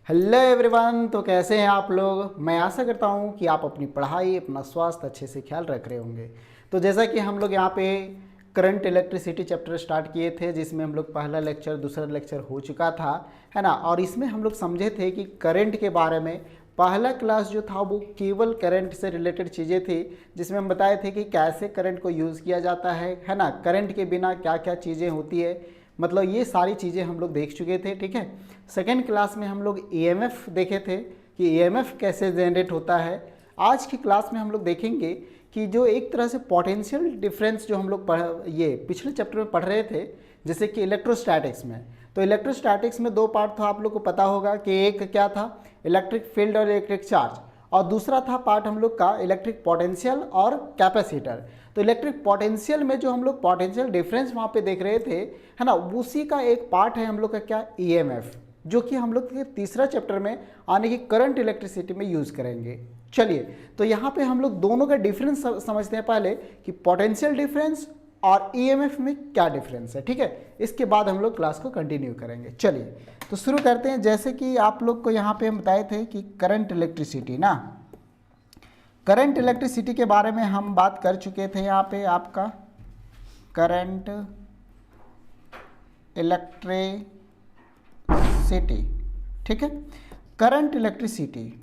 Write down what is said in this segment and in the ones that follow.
Hello everyone. तो कैसे हैं आप लोग। मैं आशा करता हूं कि आप अपनी पढ़ाई अपना स्वास्थ्य अच्छे से ख्याल रख रहे होंगे। तो जैसा कि हम लोग यहाँ पे करंट इलेक्ट्रिसिटी चैप्टर स्टार्ट किए थे, जिसमें हम लोग पहला लेक्चर दूसरा लेक्चर हो चुका था, है ना। और इसमें हम लोग समझे थे कि करंट के बारे में पहला क्लास जो था वो केवल करंट से रिलेटेड चीज़ें थी, जिसमें हम बताए थे कि कैसे करंट को यूज़ किया जाता है ना। करंट के बिना क्या क्या चीज़ें होती है, मतलब ये सारी चीज़ें हम लोग देख चुके थे। ठीक है, सेकेंड क्लास में हम लोग ईएमएफ देखे थे कि ईएमएफ कैसे जनरेट होता है। आज की क्लास में हम लोग देखेंगे कि जो एक तरह से पोटेंशियल डिफरेंस जो हम लोग ये पिछले चैप्टर में पढ़ रहे थे, जैसे कि इलेक्ट्रोस्टैटिक्स में। तो इलेक्ट्रोस्टैटिक्स में दो पार्ट था, आप लोग को पता होगा कि एक क्या था, इलेक्ट्रिक फील्ड और इलेक्ट्रिक चार्ज, और दूसरा था पार्ट हम लोग का इलेक्ट्रिक पोटेंशियल और कैपेसिटर। तो इलेक्ट्रिक पोटेंशियल में जो हम लोग पोटेंशियल डिफरेंस वहाँ पे देख रहे थे, है ना, उसी का एक पार्ट है हम लोग का क्या, ईएमएफ, जो कि हम लोग के तीसरा चैप्टर में आने की करंट इलेक्ट्रिसिटी में यूज़ करेंगे। चलिए, तो यहाँ पे हम लोग दोनों का डिफरेंस समझते हैं पहले कि पोटेंशियल डिफरेंस और ईएमएफ में क्या डिफरेंस है। ठीक है, इसके बाद हम लोग क्लास को कंटिन्यू करेंगे। चलिए, तो शुरू करते हैं। जैसे कि आप लोग को यहाँ पे हम बताए थे कि करंट इलेक्ट्रिसिटी ना, करंट इलेक्ट्रिसिटी के बारे में हम बात कर चुके थे। यहाँ पे आपका करंट इलेक्ट्रिसिटी, ठीक है, करंट इलेक्ट्रिसिटी।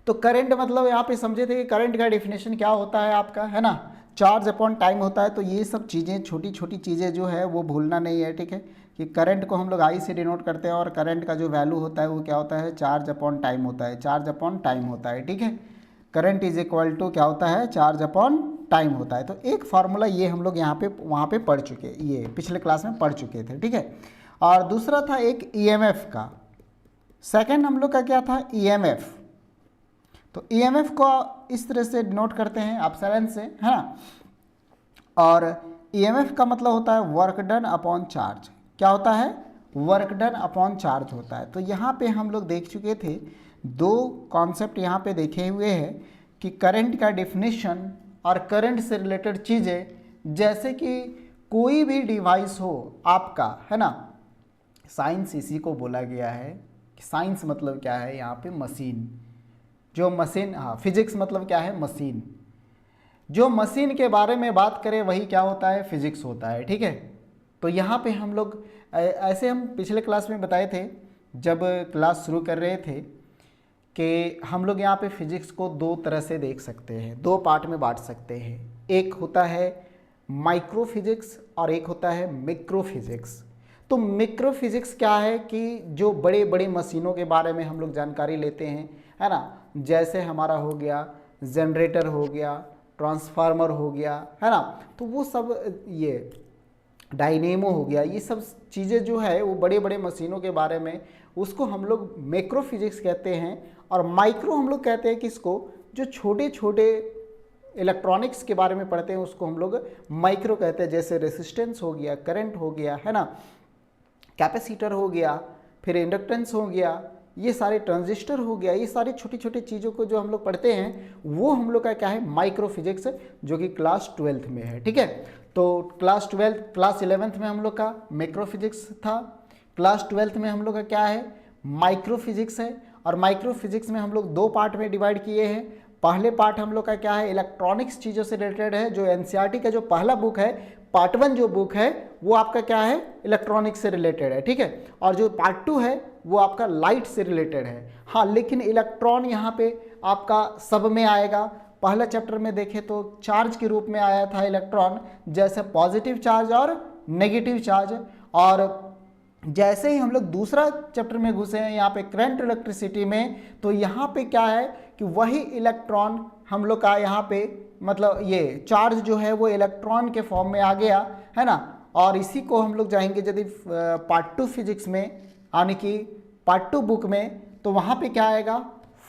तो करंट मतलब यहाँ पे समझे थे कि करंट का डेफिनेशन क्या होता है आपका, है ना, चार्ज अपॉन टाइम होता है। तो ये सब चीज़ें छोटी छोटी चीज़ें जो है वो भूलना नहीं है। ठीक है, कि करंट को हम लोग आई से डिनोट करते हैं और करंट का जो वैल्यू होता है वो क्या होता है, चार्ज अपॉन टाइम होता है, चार्ज अपॉन टाइम होता है। ठीक है, करंट इज इक्वल टू क्या होता है, चार्ज अपॉन टाइम होता है। तो एक फार्मूला ये हम लोग यहाँ पे वहाँ पे पढ़ चुके, ये पिछले क्लास में पढ़ चुके थे। ठीक है, और दूसरा था एक ईएमएफ का, सेकेंड हम लोग का क्या था, ईएमएफ। तो ईएमएफ को इस तरह से डिनोट करते हैं एप्सिलॉन से, है ना। और ईएमएफ का मतलब होता है वर्क डन अपॉन चार्ज। क्या होता है, वर्क डन अपॉन चार्ज होता है। तो यहाँ पे हम लोग देख चुके थे, दो कॉन्सेप्ट यहाँ पे देखे हुए हैं कि करंट का डेफिनेशन और करंट से रिलेटेड चीज़ें, जैसे कि कोई भी डिवाइस हो आपका, है ना, साइंस इसी को बोला गया है। साइंस मतलब क्या है यहाँ पे, मशीन, जो मशीन, हाँ, फिजिक्स मतलब क्या है, मशीन। जो मशीन के बारे में बात करें वही क्या होता है, फिजिक्स होता है। ठीक है, तो यहाँ पे हम लोग ऐसे हम पिछले क्लास में बताए थे, जब क्लास शुरू कर रहे थे, कि हम लोग यहाँ पे फिजिक्स को दो तरह से देख सकते हैं, दो पार्ट में बांट सकते हैं। एक होता है माइक्रो फिजिक्स और एक होता है मिक्रो फिजिक्स। तो मिक्रो फिजिक्स क्या है कि जो बड़े बड़े मशीनों के बारे में हम लोग जानकारी लेते हैं, है ना, जैसे हमारा हो गया जनरेटर, हो गया ट्रांसफार्मर, हो गया, है ना। तो वो सब, ये डायनेमो हो गया, ये सब चीज़ें जो है वो बड़े बड़े मशीनों के बारे में, उसको हम लोग मैक्रो फिजिक्स कहते हैं। और माइक्रो हम लोग कहते हैं किसको, जो छोटे छोटे इलेक्ट्रॉनिक्स के बारे में पढ़ते हैं उसको हम लोग माइक्रो कहते हैं। जैसे रेसिस्टेंस हो गया, करंट हो गया, है ना, कैपेसिटर हो गया, फिर इंडक्टेंस हो गया, ये सारे ट्रांजिस्टर हो गया, ये सारी छोटी छोटी चीज़ों को जो हम लोग पढ़ते हैं वो हम लोग का क्या है, माइक्रो फिजिक्स, जो कि क्लास 12th में है। ठीक है, तो क्लास 11th में हम लोग का मैक्रो फिजिक्स था, क्लास 12th में हम लोग का क्या है, माइक्रो फिजिक्स है। और माइक्रो फिजिक्स में हम लोग दो पार्ट में डिवाइड किए हैं। पहले पार्ट हम लोग का क्या है, इलेक्ट्रॉनिक्स चीज़ों से रिलेटेड है, जो एनसीईआरटी का जो पहला बुक है, पार्ट 1 जो बुक है वो आपका क्या है, इलेक्ट्रॉनिक्स से रिलेटेड है। ठीक है, और जो पार्ट 2 है वो आपका लाइट से रिलेटेड है। हाँ, लेकिन इलेक्ट्रॉन यहाँ पे आपका सब में आएगा। पहला चैप्टर में देखें तो चार्ज के रूप में आया था इलेक्ट्रॉन, जैसे पॉजिटिव चार्ज और नेगेटिव चार्ज। और जैसे ही हम लोग दूसरा चैप्टर में घुसे हैं यहाँ पे करंट इलेक्ट्रिसिटी में, तो यहाँ पे क्या है कि वही इलेक्ट्रॉन हम लोग का यहाँ पे, मतलब ये चार्ज जो है वो इलेक्ट्रॉन के फॉर्म में आ गया, है ना। और इसी को हम लोग जाएंगे यदि पार्ट 2 फिजिक्स में, यानी कि पार्ट 2 बुक में, तो वहाँ पे क्या आएगा,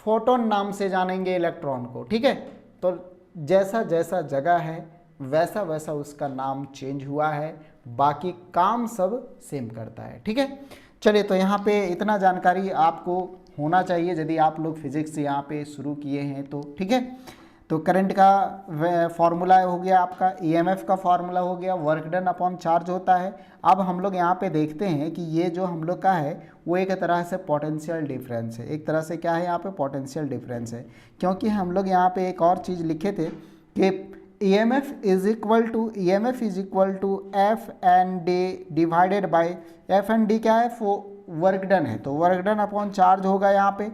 फोटोन नाम से जानेंगे इलेक्ट्रॉन को। ठीक है, तो जैसा जैसा जगह है वैसा वैसा उसका नाम चेंज हुआ है, बाकी काम सब सेम करता है। ठीक है, चलिए, तो यहाँ पे इतना जानकारी आपको होना चाहिए यदि आप लोग फिजिक्स यहाँ पे शुरू किए हैं तो। ठीक है, तो करंट का फॉर्मूला हो गया आपका, ईएमएफ का फॉर्मूला हो गया, वर्क डन अपॉन चार्ज होता है। अब हम लोग यहाँ पे देखते हैं कि ये जो हम लोग का है वो एक तरह से पोटेंशियल डिफरेंस है, एक तरह से क्या है यहाँ पे पोटेंशियल डिफरेंस है, क्योंकि हम लोग यहाँ पे एक और चीज़ लिखे थे कि EMF is equal to F N D divided by, F N D क्या है, वर्क डन है, तो वर्क डन अपॉन चार्ज होगा यहाँ पे।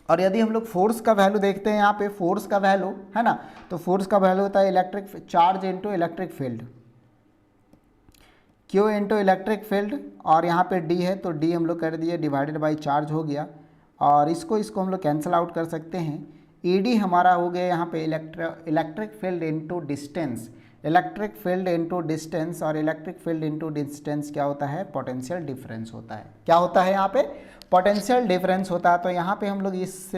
और यदि हम लोग फोर्स का वैल्यू देखते हैं यहाँ पे, फोर्स का वैल्यू है ना, तो फोर्स का वैल्यू होता है electric charge into electric field, Q into electric field, और यहाँ पे डी है तो डी हम लोग कर दिए डिवाइडेड बाई चार्ज हो गया, और इसको हम लोग कैंसिल आउट कर सकते हैं। ईडी हमारा हो गया यहाँ पे electric field into distance, electric field into distance, और इलेक्ट्रिक फील्ड इंटू डिस्टेंस क्या होता है, पोटेंशियल डिफरेंस होता है। क्या होता है यहाँ पे, पोटेंशियल डिफरेंस होता है। तो यहाँ पे हम लोग इस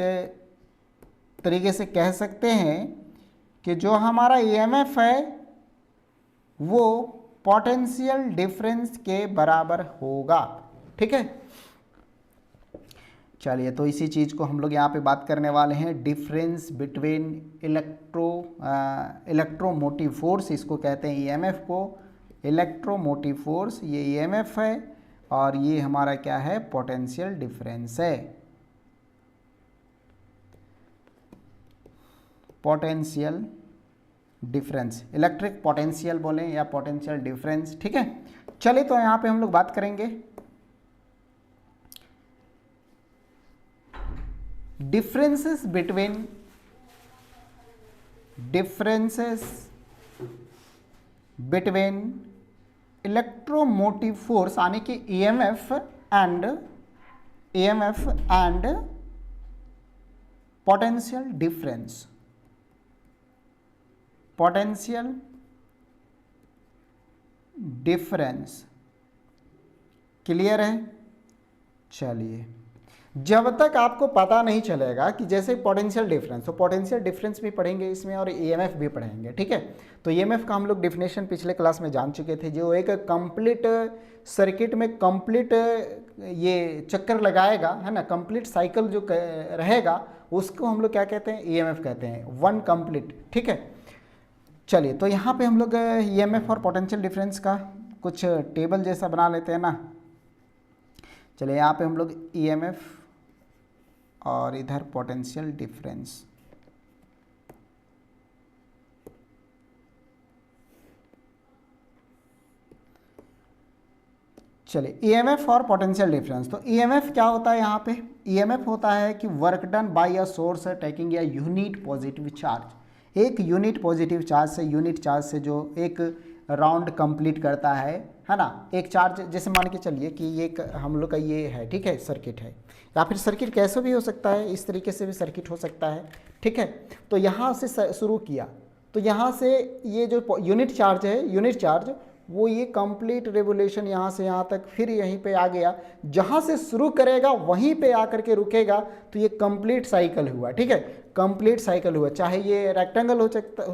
तरीके से कह सकते हैं कि जो हमारा ईएमएफ है वो पोटेंशियल डिफरेंस के बराबर होगा। ठीक है, चलिए तो इसी चीज़ को हम लोग यहाँ पे बात करने वाले हैं, डिफरेंस बिटवीन इलेक्ट्रोमोटिव फोर्स, इसको कहते हैं ईएमएफ को, इलेक्ट्रोमोटिव फोर्स ये ईएमएफ है, और ये हमारा क्या है, पोटेंशियल डिफरेंस है, पोटेंशियल डिफरेंस, इलेक्ट्रिक पोटेंशियल बोलें या पोटेंशियल डिफरेंस। ठीक है, चलिए तो यहाँ पे हम लोग बात करेंगे differences between इलेक्ट्रोमोटिव फोर्स यानी कि EMF and potential difference, potential difference clear है। चलिए, जब तक आपको पता नहीं चलेगा कि जैसे पोटेंशियल डिफरेंस, तो पोटेंशियल डिफरेंस भी पढ़ेंगे इसमें और ईएमएफ भी पढ़ेंगे। ठीक है, तो ईएमएफ का हम लोग डेफिनेशन पिछले क्लास में जान चुके थे, जो एक कंप्लीट सर्किट में कंप्लीट ये चक्कर लगाएगा है ना, कंप्लीट साइकिल जो रहेगा उसको हम लोग क्या कहते हैं, ईएमएफ कहते हैं, वन कंप्लीट। ठीक है, चलिए तो यहाँ पे हम लोग ईएमएफ और पोटेंशियल डिफरेंस का कुछ टेबल जैसा बना लेते हैं ना। चलिए यहाँ पे हम लोग ईएमएफ और इधर पोटेंशियल डिफरेंस, चलिए ईएमएफ और पोटेंशियल डिफरेंस। तो ईएमएफ क्या होता है, यहाँ पे ईएमएफ होता है कि work done by a source taking a unit positive charge, एक यूनिट पॉजिटिव चार्ज से, यूनिट चार्ज से जो एक राउंड कंप्लीट करता है ना, एक चार्ज, जैसे मान के चलिए कि ये हम लोग का ये है, ठीक है, सर्किट है, या फिर सर्किट कैसे भी हो सकता है, इस तरीके से भी सर्किट हो सकता है। ठीक है, तो यहाँ से शुरू किया, तो यहाँ से ये जो यूनिट चार्ज है, यूनिट चार्ज वो ये कंप्लीट रेवोल्यूशन यहाँ से यहाँ तक, फिर यहीं पे आ गया, जहाँ से शुरू करेगा वहीं पे आकर के रुकेगा, तो ये कंप्लीट साइकिल हुआ। ठीक है, कंप्लीट साइकिल हुआ, चाहे ये रेक्टेंगल हो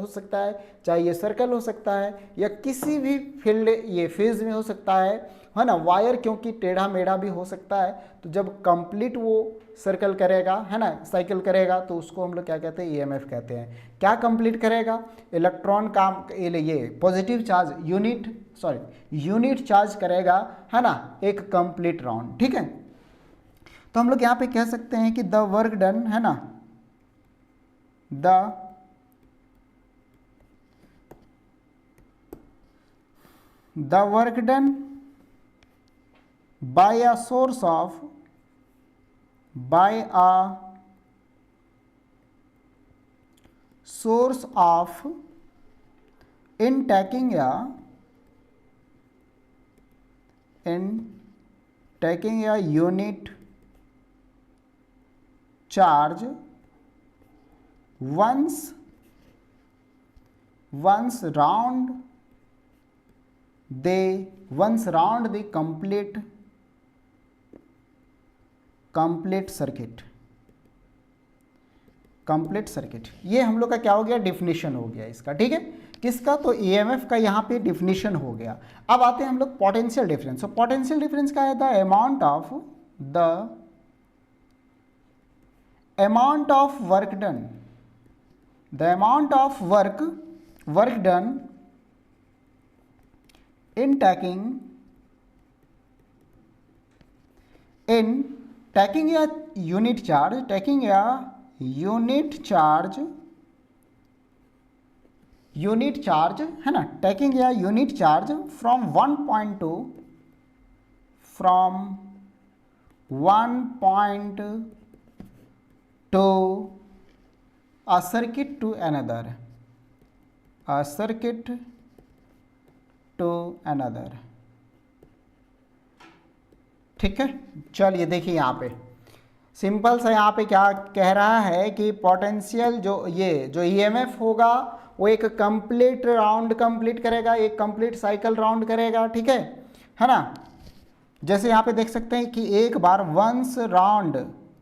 सकता है, चाहे ये सर्कल हो सकता है, या किसी भी फील्ड ये फेज में हो सकता है ना, वायर क्योंकि टेढ़ा मेढ़ा भी हो सकता है। तो जब कंप्लीट वो सर्कल करेगा है ना, साइकिल करेगा, तो उसको हम लोग क्या कहते हैं, ईएमएफ कहते हैं। क्या कंप्लीट करेगा, इलेक्ट्रॉन काम, ये पॉजिटिव चार्ज यूनिट चार्ज करेगा है ना, एक कंप्लीट राउंड। ठीक है, तो हम लोग यहाँ पे कह सकते हैं कि द वर्क डन है ना, the work done by a source of in taking a unit charge once round the complete circuit. ये हम लोग का क्या हो गया, डिफिनीशन हो गया इसका। ठीक है, किसका, तो ईएमएफ का यहाँ पे डिफिनीशन हो गया। अब आते हैं हम लोग पोटेंशियल डिफरेंस। तो पोटेंशियल डिफरेंस क्या है, the amount of work done, the amount of work done in taking a unit charge, taking a unit charge है ना, taking a unit charge from one point to a circuit to another, a circuit to another। ठीक है, चलिए देखिए यहाँ पे simple सा यहाँ पे क्या कह रहा है कि पोटेंशियल जो ईएमएफ होगा वो एक कंप्लीट राउंड कंप्लीट करेगा, एक कंप्लीट साइकिल राउंड करेगा। ठीक है ना। जैसे यहाँ पे देख सकते हैं कि एक बार वंस राउंड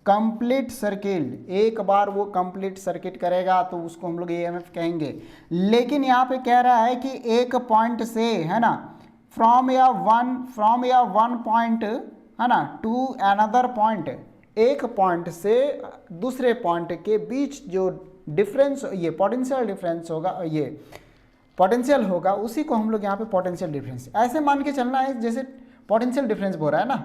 कंप्लीट सर्किल, एक बार वो कंप्लीट सर्किट करेगा तो उसको हम लोग ईएमएफ कहेंगे। लेकिन यहाँ पे कह रहा है कि एक पॉइंट से, है ना, फ्रॉम या वन पॉइंट, है ना, टू अनदर पॉइंट, एक पॉइंट से दूसरे पॉइंट के बीच जो डिफरेंस, ये पोटेंशियल डिफरेंस होगा, ये पोटेंशियल होगा, उसी को हम लोग यहाँ पे पोटेंशियल डिफरेंस ऐसे मान के चलना है जैसे पोटेंशियल डिफरेंस हो रहा है ना।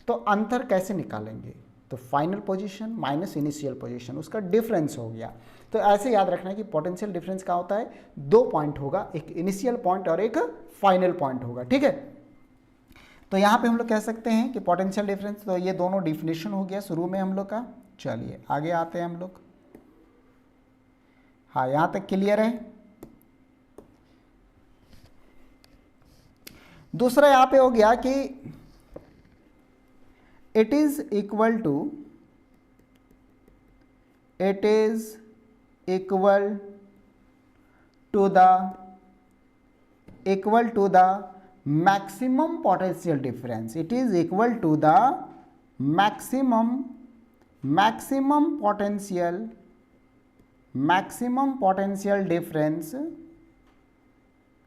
तो अंतर कैसे निकालेंगे, तो final position minus initial position, उसका डिफरेंस हो गया। तो ऐसे याद रखना है कि पोटेंशियल डिफरेंस क्या होता है, दो पॉइंट होगा, एक इनिशियल पॉइंट और एक फाइनल पॉइंट होगा। ठीक है, तो यहाँ पे हम लोग कह सकते हैं कि पोटेंशियल डिफरेंस, तो ये दोनों डिफिनेशन हो गया शुरू में हम लोग का। चलिए आगे आते हैं हम लोग। हाँ, यहाँ तक क्लियर है। दूसरा यहाँ पे हो गया कि it is equal to the maximum potential difference, it is equal to the maximum potential difference,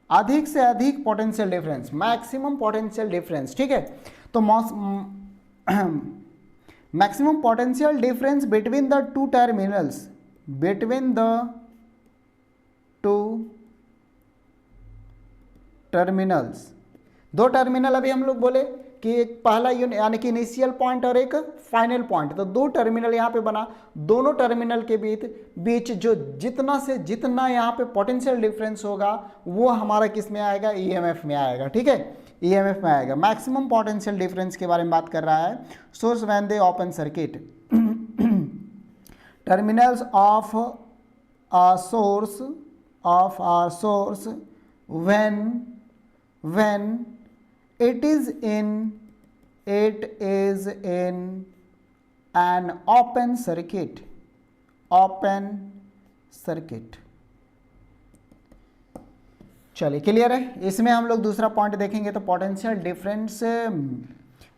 अधिक से अधिक potential difference, maximum potential difference. ठीक है, तो maximum potential difference between the two terminals, between the two terminals, दो terminal अभी हम लोग बोले कि एक पहला यूनिट यानी कि इनिशियल पॉइंट और एक फाइनल पॉइंट, तो दो टर्मिनल यहाँ पे बना। दोनों टर्मिनल के बीच जो जितना से जितना यहाँ पे पोटेंशियल डिफरेंस होगा वो हमारा किस में आएगा, ईएमएफ में आएगा। ठीक है, ईएमएफ में आएगा। मैक्सिमम पोटेंशियल डिफरेंस के बारे में बात कर रहा है। Source when they open circuit, terminals of a source when it is in an open circuit, चलिए क्लियर है। इसमें हम लोग दूसरा पॉइंट देखेंगे तो पोटेंशियल डिफरेंस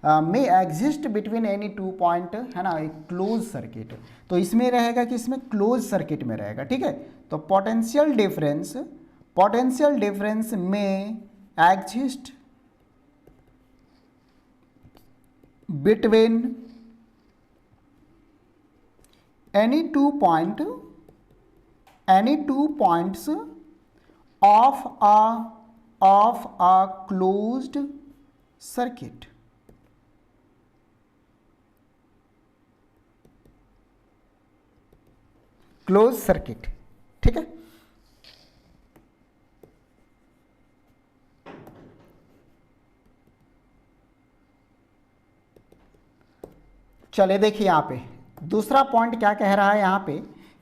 में exist between any two point, है ना, एक क्लोज सर्किट। तो इसमें रहेगा कि इसमें क्लोज सर्किट में रहेगा। ठीक है, तो पोटेंशियल डिफरेंस में exist between any two points of a closed circuit, closed circuit। ठीक है, चलिए देखिए यहाँ पे दूसरा पॉइंट क्या कह रहा है यहाँ पे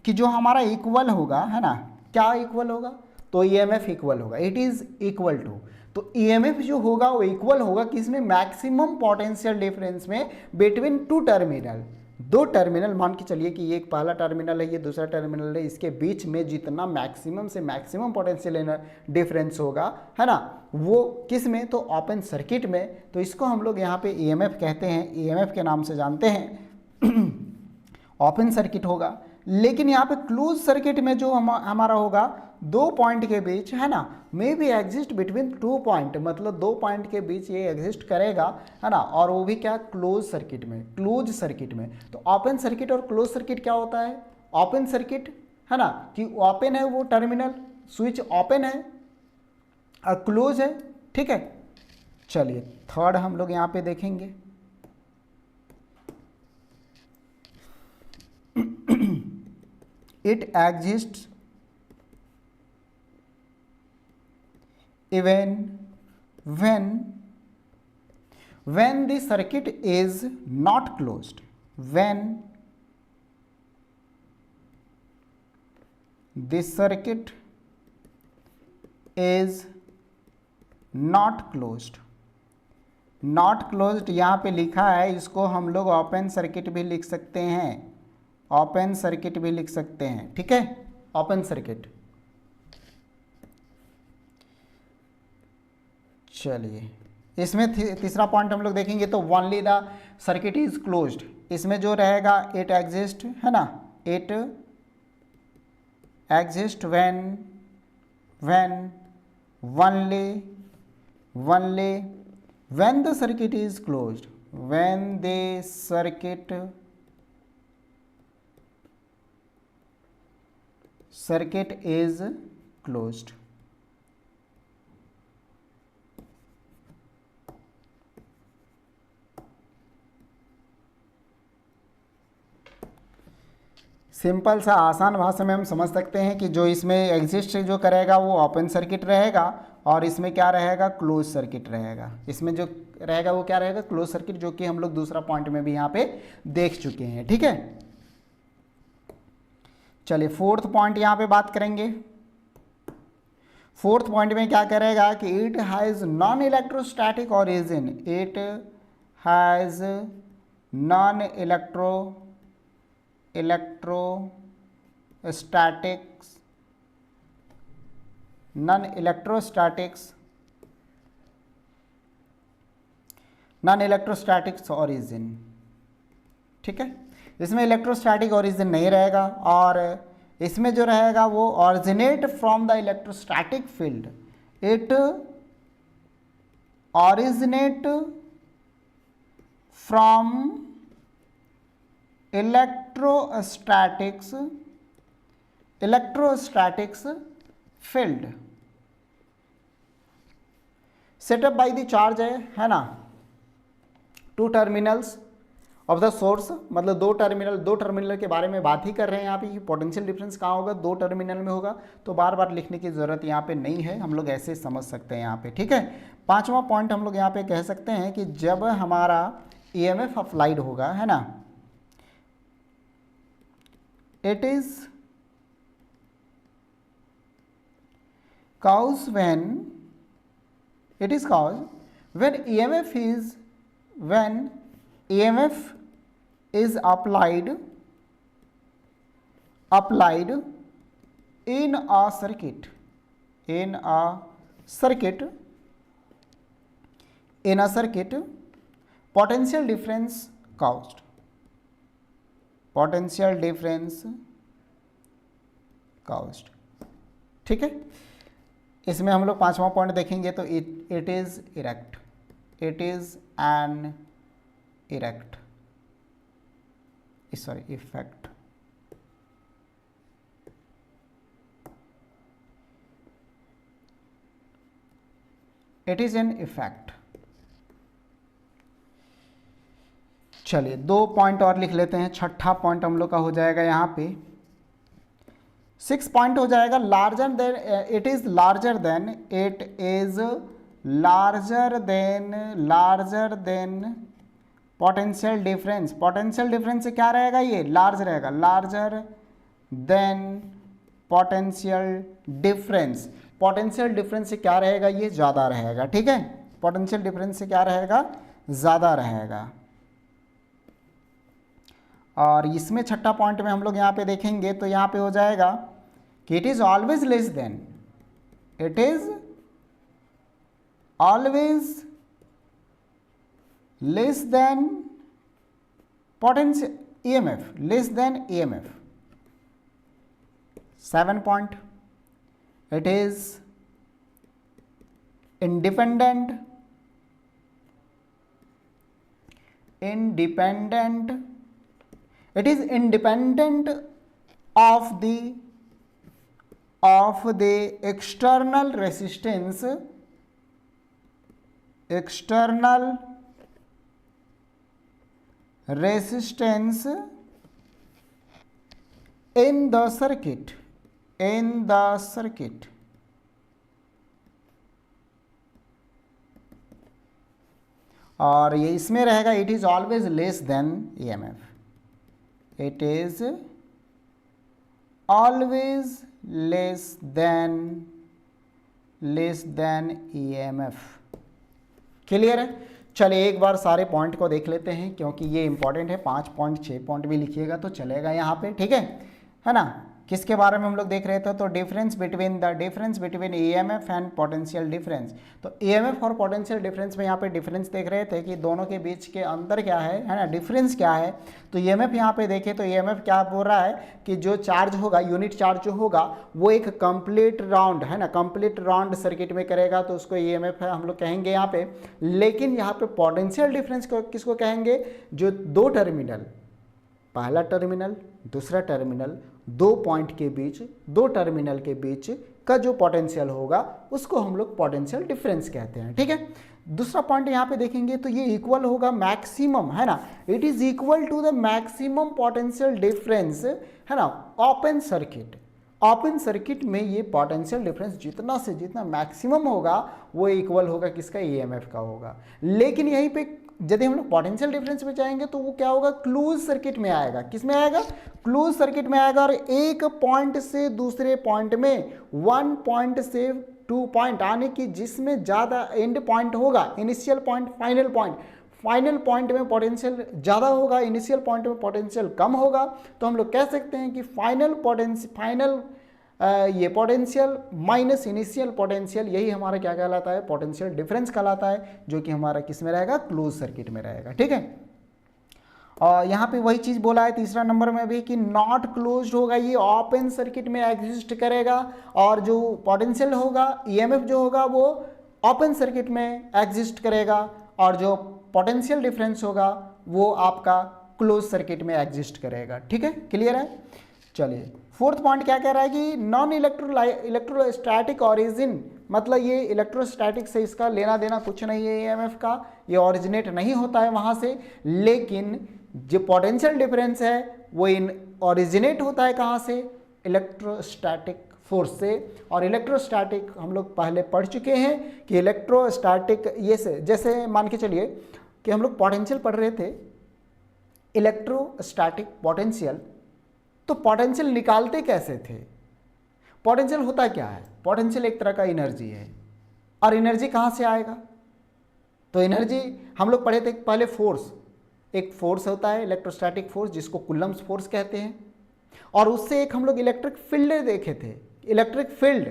कि जो हमारा इक्वल होगा, है ना, क्या इक्वल होगा, तो ईएमएफ इक्वल होगा, इट इज इक्वल टू। तो ईएमएफ जो होगा वो इक्वल होगा किसमें, मैक्सिमम पोटेंशियल डिफरेंस में बिटवीन टू टर्मिनल, दो टर्मिनल मान के चलिए कि ये एक पहला टर्मिनल है, ये दूसरा टर्मिनल है, इसके बीच में जितना मैक्सिमम से मैक्सिमम पोटेंशियल डिफरेंस होगा, है ना, वो किस में, तो ओपन सर्किट में। तो इसको हम लोग यहाँ पे ईएमएफ कहते हैं, ईएमएफ के नाम से जानते हैं। ओपन सर्किट होगा। लेकिन यहाँ पे क्लोज सर्किट में जो हमारा होगा दो पॉइंट के बीच, है ना, may be exist between two point, मतलब दो पॉइंट के बीच ये एग्जिस्ट करेगा, है ना, और वो भी क्या, क्लोज सर्किट में, क्लोज सर्किट में। तो ओपन सर्किट और क्लोज सर्किट क्या होता है? ओपन सर्किट, है ना, कि ओपन है वो टर्मिनल, स्विच ओपन है और क्लोज है, ठीक है। चलिए थर्ड हम लोग यहाँ पे देखेंगे। It exist even when the circuit is not closed, when the circuit is not closed, not closed यहाँ पे लिखा है, इसको हम लोग ओपन सर्किट भी लिख सकते हैं, ओपन सर्किट भी लिख सकते हैं, ठीक है, ओपन सर्किट। चलिए इसमें तीसरा पॉइंट हम लोग देखेंगे तो only the circuit is closed, इसमें जो रहेगा इट एग्जिस्ट, है ना, it exist when only when the circuit is closed, when the circuit is closed. Simple सा आसान भाषा में हम समझ सकते हैं कि जो इसमें एग्जिस्ट जो करेगा वो ओपन सर्किट रहेगा और इसमें क्या रहेगा, क्लोज सर्किट रहेगा। इसमें जो रहेगा वो क्या रहेगा, क्लोज सर्किट, जो कि हम लोग दूसरा पॉइंट में भी यहाँ पे देख चुके हैं, ठीक है। चलिए फोर्थ पॉइंट यहाँ पे बात करेंगे। फोर्थ पॉइंट में क्या करेगा कि it has non electrostatic origin, it has non electrostatics origin, ठीक है। इसमें इलेक्ट्रोस्टैटिक ऑरिजिन नहीं रहेगा और इसमें जो रहेगा वो originate from the electrostatic field, it originate from electrostatics field setup by the charge है ना, two terminals of the source, मतलब दो टर्मिनल के बारे में बात ही कर रहे हैं यहाँ पे कि पोटेंशियल डिफरेंस कहाँ होगा, दो टर्मिनल में होगा, तो बार बार लिखने की ज़रूरत यहाँ पे नहीं है, हम लोग ऐसे समझ सकते हैं यहाँ पे, ठीक है। पांचवा पॉइंट हम लोग यहाँ पे कह सकते हैं कि जब हमारा ईएमएफ अप्लाइड होगा, है ना, it is caused when EMF is applied in a circuit, potential difference caused, ठीक है। इसमें हम लोग पांचवा पॉइंट देखेंगे तो it is erect, it is an erect, sorry effect, it is an effect. चलिए दो पॉइंट और लिख लेते हैं, छठा पॉइंट हम लोग का हो जाएगा यहाँ पे, 6 पॉइंट हो जाएगा, larger than, it is larger than potential difference. Potential difference से क्या रहेगा, ये लार्ज रहेगा, larger than potential difference. Potential difference से क्या रहेगा, ये ज़्यादा रहेगा, ठीक है। पोटेंशियल डिफरेंस से क्या रहेगा, ज़्यादा रहेगा। और इसमें छठा पॉइंट में हम लोग यहाँ पे देखेंगे तो यहाँ पे हो जाएगा कि it is always less than, it is always less than potential EMF, less than EMF. 7 point, it is independent it is independent of the external resistance in the circuit और ये इसमें रहेगा it is always less than EMF, it is always less than EMF. Clear है? चलिए एक बार सारे point को देख लेते हैं क्योंकि ये इंपॉर्टेंट है। 5 पॉइंट 6 पॉइंट भी लिखिएगा तो चलेगा यहाँ पे, ठीक है ना। किसके बारे में हम लोग देख रहे थे? तो difference between EMF and potential difference. तो ईएमएफ और पोटेंशियल डिफरेंस में यहाँ पे डिफरेंस देख रहे थे कि दोनों के बीच के अंतर क्या है ना, डिफरेंस क्या है। तो ईएमएफ यहाँ पे देखें तो ईएमएफ क्या बोल रहा है कि जो चार्ज होगा, यूनिट चार्ज जो होगा वो एक कंप्लीट राउंड है ना, कंप्लीट राउंड सर्किट में करेगा तो उसको ईएमएफ है हम लोग कहेंगे यहाँ पे। लेकिन यहाँ पे पोटेंशियल डिफरेंस को किसको कहेंगे? जो दो टर्मिनल, पहला टर्मिनल दूसरा टर्मिनल, दो पॉइंट के बीच, दो टर्मिनल के बीच का जो पोटेंशियल होगा उसको हम लोग पोटेंशियल डिफरेंस कहते हैं, ठीक है। दूसरा पॉइंट यहाँ पे देखेंगे तो ये इक्वल होगा मैक्सिमम, है ना, it is equal to the maximum potential difference, है ना, ओपन सर्किट में ये पोटेंशियल डिफरेंस जितना से जितना मैक्सिमम होगा वो इक्वल होगा किसका? ईएमएफ का होगा। लेकिन यहीं पे यदि हम लोग पोटेंशियल डिफरेंस में जाएंगे तो वो क्या होगा? क्लोज सर्किट में आएगा। किस में आएगा? क्लोज सर्किट में आएगा। और एक पॉइंट से दूसरे पॉइंट में, 1 पॉइंट से 2 पॉइंट आने की जिसमें ज़्यादा एंड पॉइंट होगा, इनिशियल पॉइंट फाइनल पॉइंट में पोटेंशियल ज़्यादा होगा, इनिशियल पॉइंट में पोटेंशियल कम होगा। तो हम लोग कह सकते हैं कि फाइनल ये पोटेंशियल माइनस इनिशियल पोटेंशियल, यही हमारा क्या कहलाता है? पोटेंशियल डिफरेंस कहलाता है, जो कि हमारा किस में रहेगा? क्लोज सर्किट में रहेगा, ठीक है। और यहाँ पे वही चीज़ बोला है तीसरा नंबर में भी कि नॉट क्लोज्ड होगा, ये ओपन सर्किट में एग्जिस्ट करेगा। और जो पोटेंशियल होगा, ईएमएफ जो होगा वो ओपन सर्किट में एग्जिस्ट करेगा। और जो पोटेंशियल डिफरेंस होगा वो आपका क्लोज सर्किट में एग्जिस्ट करेगा, ठीक है। क्लियर है? चलिए फोर्थ पॉइंट क्या कह रहा है कि नॉन इलेक्ट्रोस्टैटिक ऑरिजिन, मतलब ये इलेक्ट्रोस्टैटिक से इसका लेना देना कुछ नहीं है ईएमएफ का, ये ओरिजिनेट नहीं होता है वहाँ से। लेकिन जो पोटेंशियल डिफरेंस है वो ओरिजिनेट होता है कहाँ से? इलेक्ट्रोस्टैटिक फोर्स से। और इलेक्ट्रोस्टैटिक हम लोग पहले पढ़ चुके हैं कि इलेक्ट्रोस्टैटिक ये से, जैसे मान के चलिए कि हम लोग पोटेंशियल पढ़ रहे थे, इलेक्ट्रोस्टैटिक पोटेंशियल। तो पोटेंशियल निकालते कैसे थे? पोटेंशियल होता क्या है? पोटेंशियल एक तरह का एनर्जी है। और एनर्जी कहाँ से आएगा? तो एनर्जी हम लोग पढ़े थे पहले, फोर्स, एक फोर्स होता है इलेक्ट्रोस्टैटिक फोर्स जिसको कुलम्स फोर्स कहते हैं। और उससे एक हम लोग इलेक्ट्रिक फील्ड देखे थे, इलेक्ट्रिक फील्ड।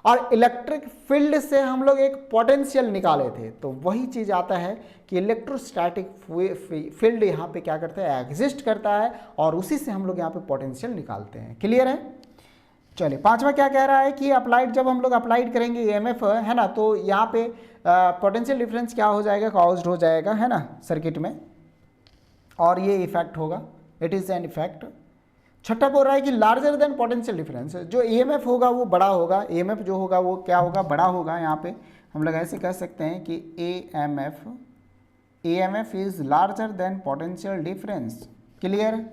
और इलेक्ट्रिक फील्ड से हम लोग एक पोटेंशियल निकाले थे। तो वही चीज़ आता है कि इलेक्ट्रोस्टैटिक फील्ड यहाँ पे क्या करता है? एग्जिस्ट करता है, और उसी से हम लोग यहाँ पे पोटेंशियल निकालते हैं। क्लियर है? चलिए पांचवा क्या कह रहा है कि अप्लाइड, जब हम लोग अप्लाइड करेंगे ईएमएफ, है ना, तो यहाँ पे पोटेंशियल डिफरेंस क्या हो जाएगा? कॉज्ड हो जाएगा, है ना, सर्किट में, और ये इफेक्ट होगा, इट इज़ एन इफेक्ट। छठा बोल रहा है कि लार्जर देन पोटेंशियल डिफरेंस, जो ईएमएफ होगा वो बड़ा होगा, ईएमएफ जो होगा वो क्या होगा? बड़ा होगा। यहाँ पे हम लोग ऐसे कह सकते हैं कि EMF is larger than potential difference. Clear?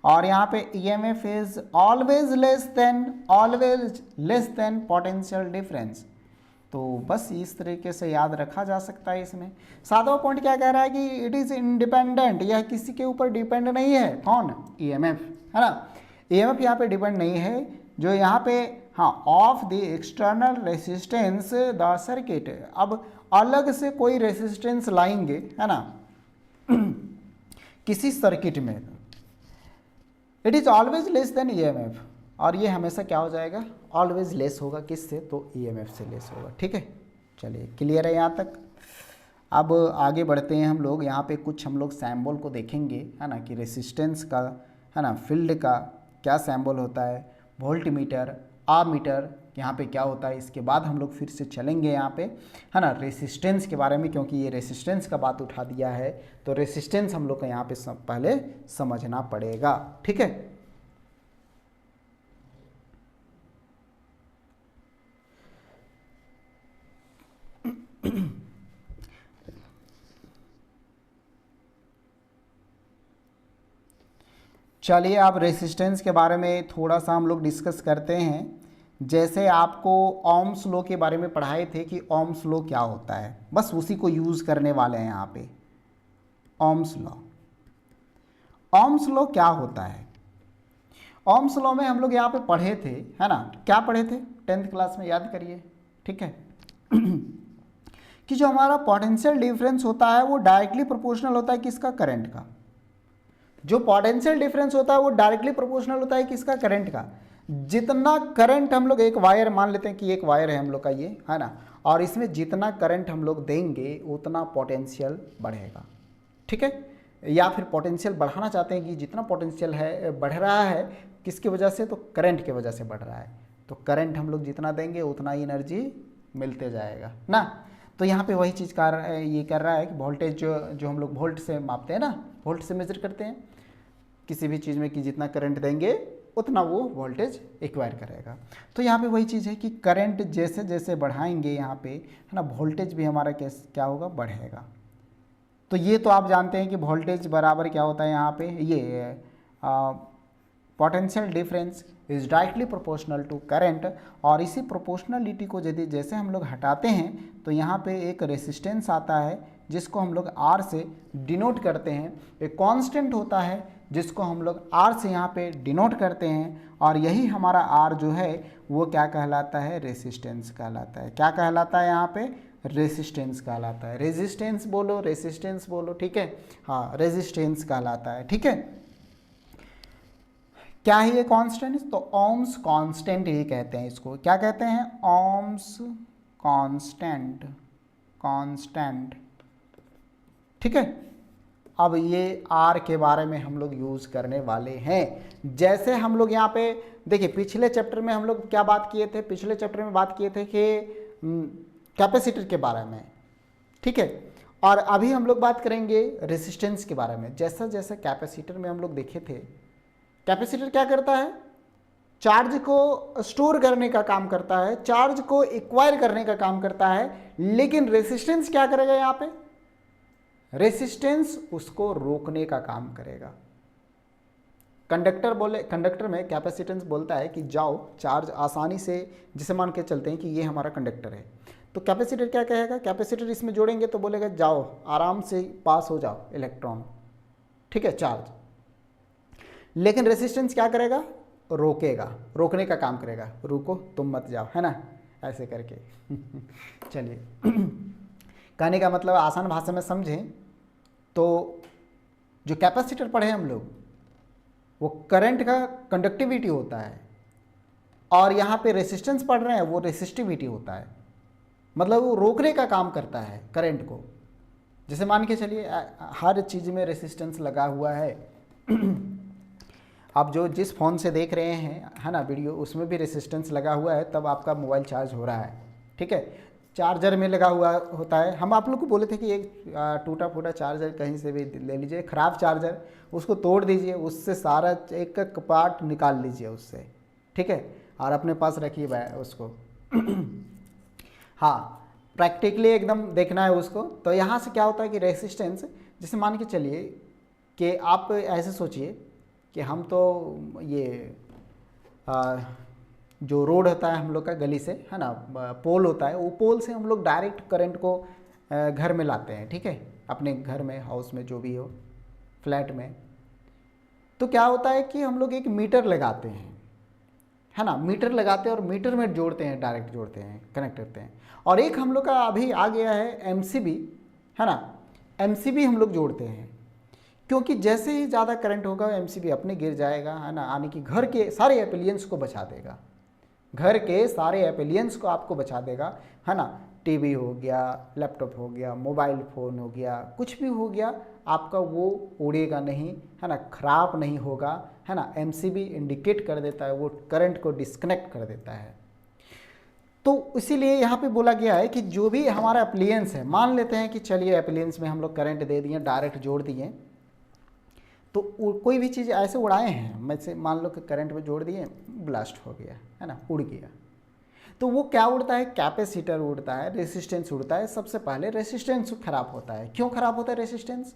और यहाँ पे EMF is always less than potential difference. तो बस इस तरीके से याद रखा जा सकता है इसमें। सातवां पॉइंट क्या कह रहा है कि इट इज़ इंडिपेंडेंट, यह किसी के ऊपर डिपेंड नहीं है। कौन? ईएमएफ, है ना। ईएमएफ यहाँ पे डिपेंड नहीं है, जो यहाँ पे हाँ of the external resistance the circuit, अब अलग से कोई रेसिस्टेंस लाएंगे, है ना, किसी सर्किट में, it is always less than EMF. और ये हमेशा क्या हो जाएगा? ऑलवेज लेस होगा, किससे? तो ईएमएफ से लेस होगा, ठीक है। चलिए क्लियर है यहाँ तक। अब आगे बढ़ते हैं हम लोग, यहाँ पे कुछ हम लोग सैम्बल को देखेंगे, है ना, कि रेसिस्टेंस का, है ना, फील्ड का क्या सैम्बल होता है। वोल्ट मीटर, आमीटर, कि यहाँ पे क्या होता है। इसके बाद हम लोग फिर से चलेंगे यहाँ पे, है ना, रेसिस्टेंस के बारे में, क्योंकि ये रेसिस्टेंस का बात उठा दिया है तो रेसिस्टेंस हम लोग को यहाँ पे पहले समझना पड़ेगा, ठीक है। चलिए अब रेसिस्टेंस के बारे में थोड़ा सा हम लोग डिस्कस करते हैं। जैसे आपको ओम्स लॉ के बारे में पढ़ाए थे कि ओम्स लॉ क्या होता है, बस उसी को यूज़ करने वाले हैं यहाँ पे। ओम्स लॉ, ओम्स लॉ क्या होता है? ओम्स लॉ में हम लोग यहाँ पे पढ़े थे, है ना, क्या पढ़े थे 10th क्लास में, याद करिए, ठीक है। कि जो हमारा पोटेंशियल डिफरेंस होता है वो डायरेक्टली प्रोपोर्शनल होता है किसका? करंट का। जो पोटेंशियल डिफरेंस होता है वो डायरेक्टली प्रोपोर्शनल होता है किसका? करंट का। जितना करंट हम लोग, एक वायर मान लेते हैं कि एक वायर है हम लोग का ये, है ना, और इसमें जितना करंट हम लोग देंगे उतना पोटेंशियल बढ़ेगा, ठीक है। या फिर पोटेंशियल बढ़ाना चाहते हैं कि जितना पोटेंशियल है बढ़ रहा है किसकी वजह से? तो करंट की वजह से बढ़ रहा है। तो करंट हम लोग जितना देंगे उतना ही एनर्जी मिलते जाएगा ना। तो यहाँ पे वही चीज़ ये कर रहा है कि वोल्टेज जो हम लोग वोल्ट से मापते हैं ना, वोल्ट से मेजर करते हैं किसी भी चीज़ में कि जितना करंट देंगे उतना वो वोल्टेज एक्वायर करेगा। तो यहाँ पे वही चीज़ है कि करंट जैसे जैसे बढ़ाएंगे यहाँ पे, है ना, वोल्टेज भी हमारा क्या होगा? बढ़ेगा। तो ये तो आप जानते हैं कि वोल्टेज बराबर क्या होता है यहाँ पे, ये potential difference is directly proportional to current. और इसी प्रोपोर्शनलिटी को यदि जैसे हम लोग हटाते हैं तो यहाँ पे एक रेसिस्टेंस आता है जिसको हम लोग R से डिनोट करते हैं। एक कांस्टेंट होता है जिसको हम लोग R से यहाँ पे डिनोट करते हैं, और यही हमारा R जो है वो क्या कहलाता है? रेसिस्टेंस कहलाता है। क्या कहलाता है यहाँ पे? रेसिस्टेंस कहलाता है। रेजिस्टेंस बोलो, रेसिस्टेंस बोलो, ठीक है, हाँ, रेजिस्टेंस कहलाता है, ठीक है। क्या है ये कांस्टेंट? तो ओम्स कांस्टेंट ही कहते हैं इसको। क्या कहते हैं? ओम्स कांस्टेंट, कांस्टेंट, ठीक है। अब ये R के बारे में हम लोग यूज़ करने वाले हैं। जैसे हम लोग यहाँ पे देखिए, पिछले चैप्टर में हम लोग क्या बात किए थे? पिछले चैप्टर में बात किए थे कि कैपेसिटर के बारे में, ठीक है। और अभी हम लोग बात करेंगे रेसिस्टेंस के बारे में। जैसा जैसा कैपेसिटर में हम लोग देखे थे, कैपेसिटर क्या करता है? चार्ज को स्टोर करने का काम करता है, चार्ज को एक्वायर करने का काम करता है। लेकिन रेसिस्टेंस क्या करेगा यहाँ पे? रेसिस्टेंस उसको रोकने का काम करेगा। कंडक्टर में कैपेसिटेंस बोलता है कि जाओ, चार्ज आसानी से, जिसे मान के चलते हैं कि ये हमारा कंडक्टर है, तो कैपेसिटर क्या कहेगा? कैपेसिटर इसमें जोड़ेंगे तो बोलेगा जाओ आराम से पास हो जाओ इलेक्ट्रॉन, ठीक है, चार्ज। लेकिन रेसिस्टेंस क्या करेगा? रोकेगा, रोकने का काम करेगा। रुको, तुम मत जाओ, है ना, ऐसे करके। चलिए, कहने का मतलब आसान भाषा में समझें तो जो कैपेसिटर पढ़े हम लोग, वो करंट का कंडक्टिविटी होता है, और यहाँ पे रेसिस्टेंस पढ़ रहे हैं वो रेसिस्टिविटी होता है। मतलब वो रोकने का काम करता है करंट को। जैसे मान के चलिए हर चीज़ में रेसिस्टेंस लगा हुआ है। आप जो जिस फ़ोन से देख रहे हैं, है ना, वीडियो, उसमें भी रेसिस्टेंस लगा हुआ है, तब आपका मोबाइल चार्ज हो रहा है, ठीक है। चार्जर में लगा हुआ होता है। हम आप लोग को बोले थे कि एक टूटा फूटा चार्जर कहीं से भी ले लीजिए, ख़राब चार्जर, उसको तोड़ दीजिए, उससे सारा एक एक पार्ट निकाल लीजिए उससे, ठीक है, और अपने पास रखिए उसको। हाँ, प्रैक्टिकली एकदम देखना है उसको। तो यहाँ से क्या होता है कि रेसिस्टेंस, जैसे मान के चलिए कि आप ऐसे सोचिए कि हम तो ये जो रोड होता है हम लोग का गली से, है ना, पोल होता है, वो पोल से हम लोग डायरेक्ट करंट को घर में लाते हैं, ठीक है, अपने घर में, हाउस में, जो भी हो, फ्लैट में। तो क्या होता है कि हम लोग एक मीटर लगाते हैं, है ना, मीटर लगाते हैं और मीटर में जोड़ते हैं, डायरेक्ट जोड़ते हैं, कनेक्ट करते हैं। और एक हम लोग का अभी आ गया है एमसीबी, है ना, एमसीबी हम लोग जोड़ते हैं, क्योंकि जैसे ही ज़्यादा करंट होगा एमसीबी अपने गिर जाएगा, है ना, यानी कि घर के सारे एप्लियंस को बचा देगा, घर के सारे एप्लियंस को आपको बचा देगा, है ना। टीवी हो गया, लैपटॉप हो गया, मोबाइल फ़ोन हो गया, कुछ भी हो गया, आपका वो उड़ेगा नहीं, है ना, ख़राब नहीं होगा, है ना। एमसीबी इंडिकेट कर देता है, वो करंट को डिस्कनेक्ट कर देता है। तो इसीलिए यहाँ पे बोला गया है कि जो भी हमारा अप्लायंस है, मान लेते हैं कि चलिए अप्लायंस में हम लोग करंट दे दिए, डायरेक्ट जोड़ दिए, तो कोई भी चीज़ ऐसे उड़ाए हैं, मैं से मान लो कि करंट में जोड़ दिए, ब्लास्ट हो गया, है ना, उड़ गया, तो वो क्या उड़ता है, कैपेसिटर उड़ता है, रेसिस्टेंस उड़ता है। सबसे पहले रेसिस्टेंस खराब होता है। क्यों खराब होता है रेसिस्टेंस?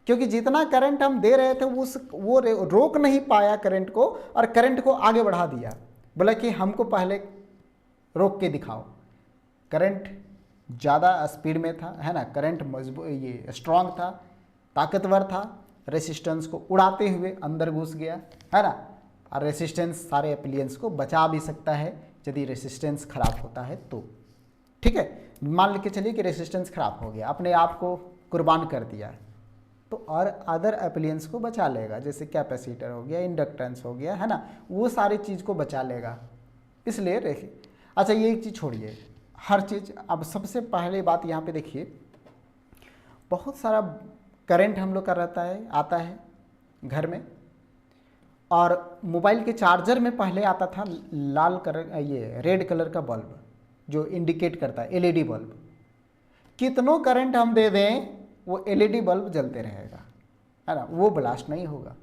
क्योंकि जितना करंट हम दे रहे थे वो रोक नहीं पाया करंट को, और करंट को आगे बढ़ा दिया। बोला कि हमको पहले रोक के दिखाओ। करंट ज़्यादा स्पीड में था, है ना, करंट मजबूत, ये स्ट्रांग था, ताकतवर था, रेसिस्टेंस को उड़ाते हुए अंदर घुस गया, है ना। और रेसिस्टेंस सारे अप्लायंस को बचा भी सकता है यदि रेसिस्टेंस खराब होता है तो। ठीक है, मान के चलिए कि रेसिस्टेंस खराब हो गया, अपने आप को कुर्बान कर दिया, तो और अदर अप्लायंस को बचा लेगा, जैसे कैपेसिटर हो गया, इंडक्टेंस हो गया, है ना, वो सारी चीज़ को बचा लेगा। इसलिए देखिए, अच्छा ये एक चीज़ छोड़िए, हर चीज़। अब सबसे पहले बात यहाँ पे देखिए, बहुत सारा करंट हम लोग का रहता है, आता है घर में, और मोबाइल के चार्जर में पहले आता था लाल कलर, ये रेड कलर का बल्ब जो इंडिकेट करता है, एलईडी बल्ब। कितनों करंट हम दे दें वो एलईडी बल्ब जलते रहेगा, है ना, वो ब्लास्ट नहीं होगा।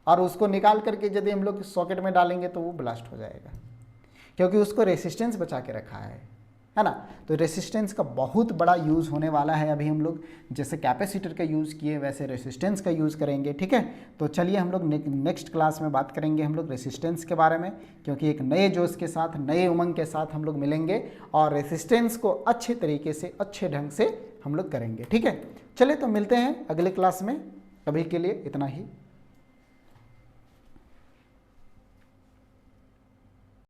और उसको निकाल करके यदि हम लोग सॉकेट में डालेंगे तो वो ब्लास्ट हो जाएगा, क्योंकि उसको रेसिस्टेंस बचा के रखा है ना। तो रेसिस्टेंस का बहुत बड़ा यूज़ होने वाला है। अभी हम लोग जैसे कैपेसिटर का यूज़ किए वैसे रेसिस्टेंस का यूज़ करेंगे। ठीक है, तो चलिए हम लोग नेक्स्ट क्लास में बात करेंगे हम लोग रेसिस्टेंस के बारे में, क्योंकि एक नए जोश के साथ, नए उमंग के साथ हम लोग मिलेंगे और रेसिस्टेंस को अच्छे तरीके से, अच्छे ढंग से हम लोग करेंगे। ठीक है, चलिए तो मिलते हैं अगले क्लास में। अभी के लिए इतना ही।